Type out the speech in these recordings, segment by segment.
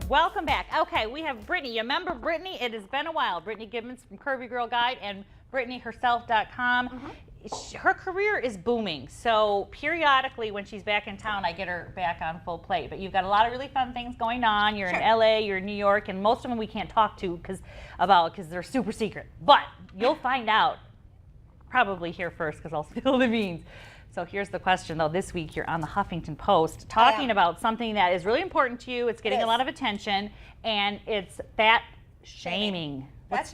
Welcome back. Okay, we have Brittany. You remember Brittany? It has been a while. Brittany Gibbons from Curvy Girl Guide and BrittanyHerself.com. Her career is booming. So periodically when she's back in town, I get her back on full plate. But you've got a lot of really fun things going on. You're in LA, you're in New York, and most of them we can't talk to because they're super secret. But you'll find out probably here first because I'll spill the beans. So here's the question, though. This week you're on the Huffington Post talking about something that is really important to you. It's getting a lot of attention, and it's fat shaming. What's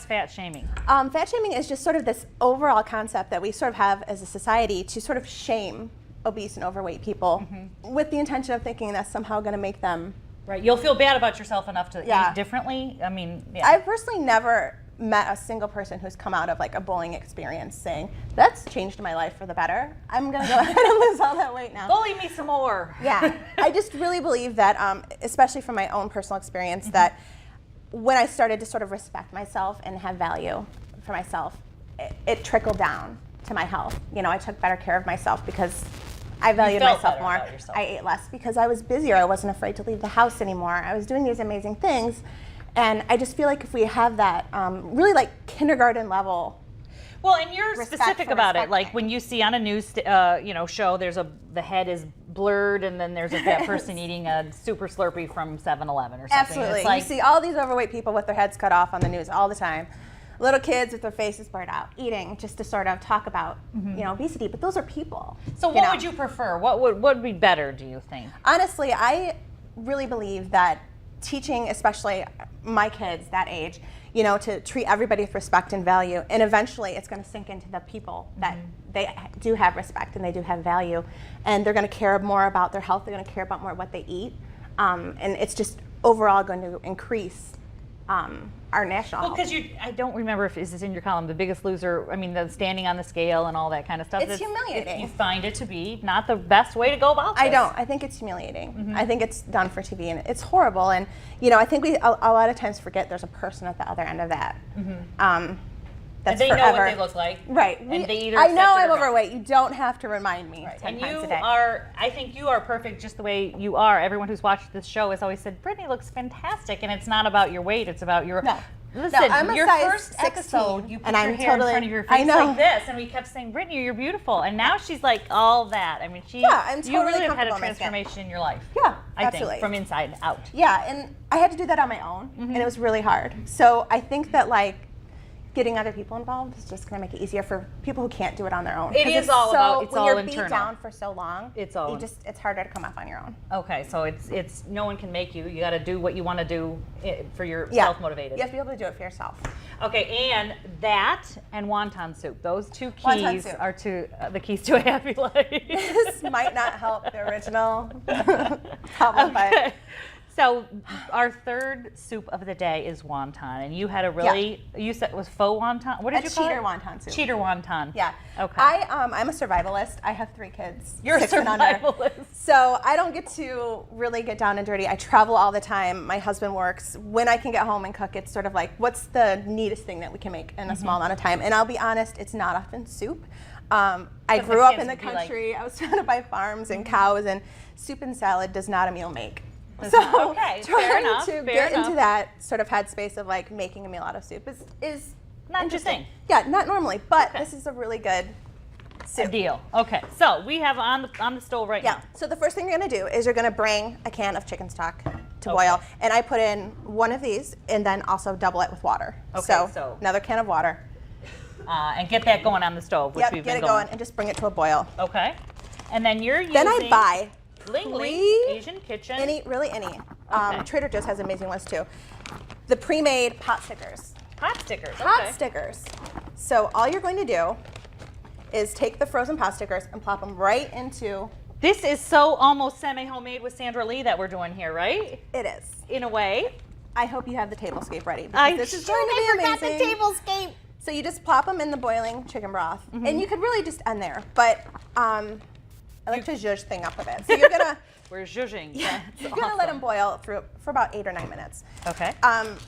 fat shaming? Fat shaming is just sort of this overall concept that we sort of have as a society to sort of shame obese and overweight people with the intention of thinking that's somehow going to make them... Right. You'll feel bad about yourself enough to eat differently. I mean, I've personally never met a single person who's come out of like a bullying experience saying, that's changed my life for the better. I'm going to go ahead and lose all that weight now. Bully me some more. Yeah. I just really believe that, especially from my own personal experience, that when I started to sort of respect myself and have value for myself, it trickled down to my health. You know, I took better care of myself because I valued myself more. I ate less because I was busier. I wasn't afraid to leave the house anymore. I was doing these amazing things. And I just feel like if we have that really like kindergarten level. Well, and you're specific about it. Like when you see on a news show, the head is blurred and then there's a fat person eating a super Slurpee from 7-Eleven or something. Absolutely. You see all these overweight people with their heads cut off on the news all the time. Little kids with their faces blurred out, eating just to sort of talk about obesity. But those are people. So what would you prefer? What would be better, do you think? Honestly, I really believe that teaching, especially my kids that age, to treat everybody with respect and value, and eventually it's going to sink into the people that they do have respect and they do have value, and they're going to care more about their health, they're going to care about more what they eat, and it's just overall going to increase our national health. Because I don't remember if this is in your column, The Biggest Loser, I mean, the standing on the scale and all that kind of stuff. It's humiliating. You find it to be not the best way to go about this. I don't. I think it's humiliating. I think it's done for TV, and it's horrible. And, I think we a lot of times forget there's a person at the other end of that. That's and they forever. know what they look like. Right. And they either I know I'm overweight. You don't have to remind me 10 times a day. I think you are perfect just the way you are. Everyone who's watched this show has always said, Brittany looks fantastic. And it's not about your weight. It's about your... No. Listen, I'm a your size first 16, episode, you put and your I'm hair in front of your face like this, and we kept saying, Brittany, you're beautiful. And now she's like all that. I mean, I'm totally you really have had a comfortable in my skin. transformation in your life. Yeah, I absolutely. think, from inside out. Yeah, and I had to do that on my own, and it was really hard. So I think that, getting other people involved is just going to make it easier for people who can't do it on their own. It is all about, it's all internal. When you're beat down for so long, it's harder to come up on your own. Okay, so it's no one can make you. You got to do what you want to do for your self-motivated. You have to be able to do it for yourself. Okay, and that and wonton soup. Those two keys are the keys to a happy life. This might not help the original problem, but... So our third soup of the day is wonton, and you had you said it was faux wonton. What did you call it? Cheater wonton soup. Cheater wonton. Yeah. Okay. I'm a survivalist. I have 3 kids. You're a 6 and survivalist. under. So I don't get to really get down and dirty. I travel all the time. My husband works. When I can get home and cook, it's sort of like, what's the neatest thing that we can make in a small amount of time? And I'll be honest, it's not often soup. I grew up in the country. I was surrounded by farms and cows, and soup and salad does not a meal make. So trying to get into that sort of headspace of making a meal out of soup is not interesting. Yeah, not normally, but this is a really good soup. Deal. Okay, so we have on the stove right now. Yeah. So the first thing you're going to do is you're going to bring a can of chicken stock to boil, and I put in one of these, and then also double it with water. Okay. So another can of water. And get that going on the stove, which we've been get it going, and just bring it to a boil. Okay. And then you're using. Then I buy. Ling Ling Asian Kitchen. Any. Trader Joe's has amazing ones too. The pre-made pot stickers. Pot stickers. Pot stickers. So all you're going to do is take the frozen pot stickers and plop them right into. This is so almost semi-homemade with Sandra Lee that we're doing here, right? It is. In a way. I hope you have the tablescape ready. This is going to be amazing. The tablescape. So you just plop them in the boiling chicken broth, and you could really just end there, but. I like to zhuzh thing up a bit. So you're gonna we're zhuzhing. Yeah, you're gonna let them boil for about 8 or 9 minutes. Okay.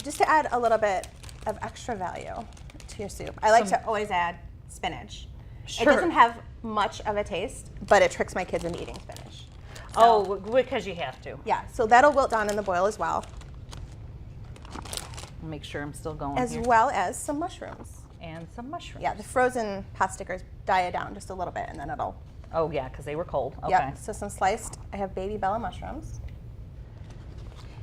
Just to add a little bit of extra value to your soup, I like to always add spinach. Sure. It doesn't have much of a taste, but it tricks my kids into eating spinach. Oh, because you have to. Yeah, so that'll wilt down in the boil as well, Make sure I'm still going as here. well as some mushrooms. And some mushrooms. Yeah, the frozen pot stickers die down just a little bit, and then it'll. Oh yeah, because they were cold. Okay. Yep. So some sliced. I have baby Bella mushrooms.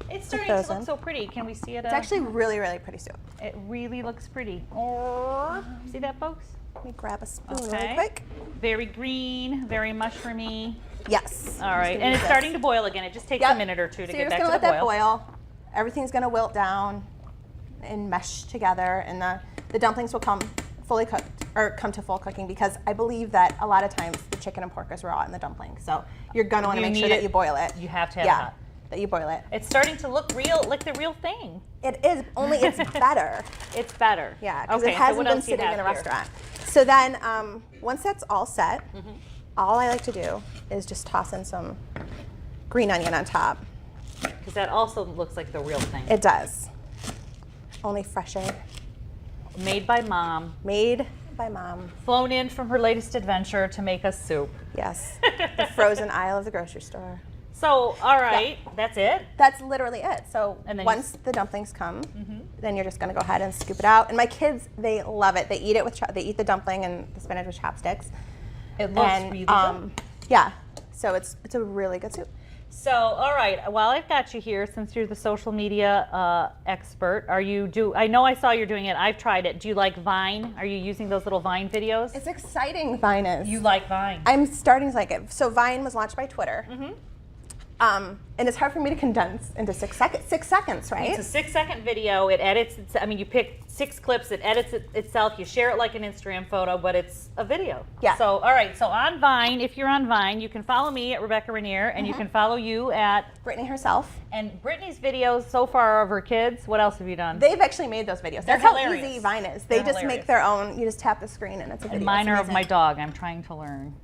It's starting those to look in. so pretty. Can we see it? It's actually really, really pretty soup. It really looks pretty. Oh, see that, folks? Let me grab a spoon Okay. really quick. Very green, very mushroomy. Yes. All right, and it's starting to boil again. It just takes a minute or two to so get you're back just to gonna the let boil. that boil. Everything's gonna wilt down and mesh together, and the dumplings will come fully cooked or come to full cooking, because I believe that a lot of times the chicken and pork is raw in the dumpling. So you're gonna want to You make sure need that it- you boil it. You have to have it Yeah, hot. that you boil it. It's starting to look real, like the real thing. It is, only it's better. It's better. Yeah, because Okay, it so hasn't what been else do you sitting in a have here? restaurant. So then, once that's all set, all I like to do is just toss in some green onion on top. Because that also looks like the real thing. It does. Only fresher. Made by mom, Made by mom. flown in from her latest adventure to make us soup. Yes. The frozen aisle of the grocery store. So, all right, that's it. That's literally it. So And then once the dumplings come, then you're just gonna go ahead and scoop it out. And my kids, they love it. They eat it with they eat the dumpling and the spinach with chopsticks. It looks And really good. yeah, so it's a really good soup. So, all right, while I've got you here, since you're the social media expert, I know I saw you're doing it. I've tried it. Do you like Vine? Are you using those little Vine videos? It's exciting. Vine is. You like Vine? I'm starting to like it. So Vine was launched by Twitter. And it's hard for me to condense into 6 seconds. 6 seconds, right? It's a 6-second video. It edits. You pick 6 clips. It edits it itself. You share it like an Instagram photo, but it's a video. Yeah. So, all right. So on Vine, if you're on Vine, you can follow me at Rebecca Rainier, and you can follow you at. Brittany herself. And Brittany's videos so far are of her kids. What else have you done? They've actually made those videos. They're That's how hilarious. easy Vine is. They They're just hilarious. make their own. You just tap the screen and it's a video. And mine It's are of my amazing. dog. I'm trying to learn.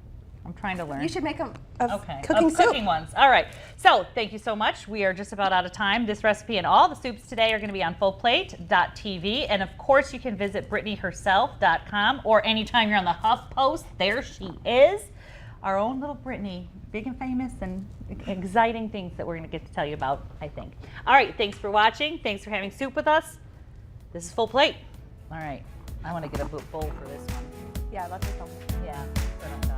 You should make them of Okay. cooking of soup. cooking ones. All right. So thank you so much. We are just about out of time. This recipe and all the soups today are going to be on fullplate.tv. And of course, you can visit BrittanyHerself.com, or anytime you're on the HuffPost, there she is. Our own little Brittany, big and famous and exciting things that we're going to get to tell you about, I think. All right. Thanks for watching. Thanks for having soup with us. This is Full Plate. All right. I want to get a bowl for this one. Yeah, let's just. Yeah. So I don't die.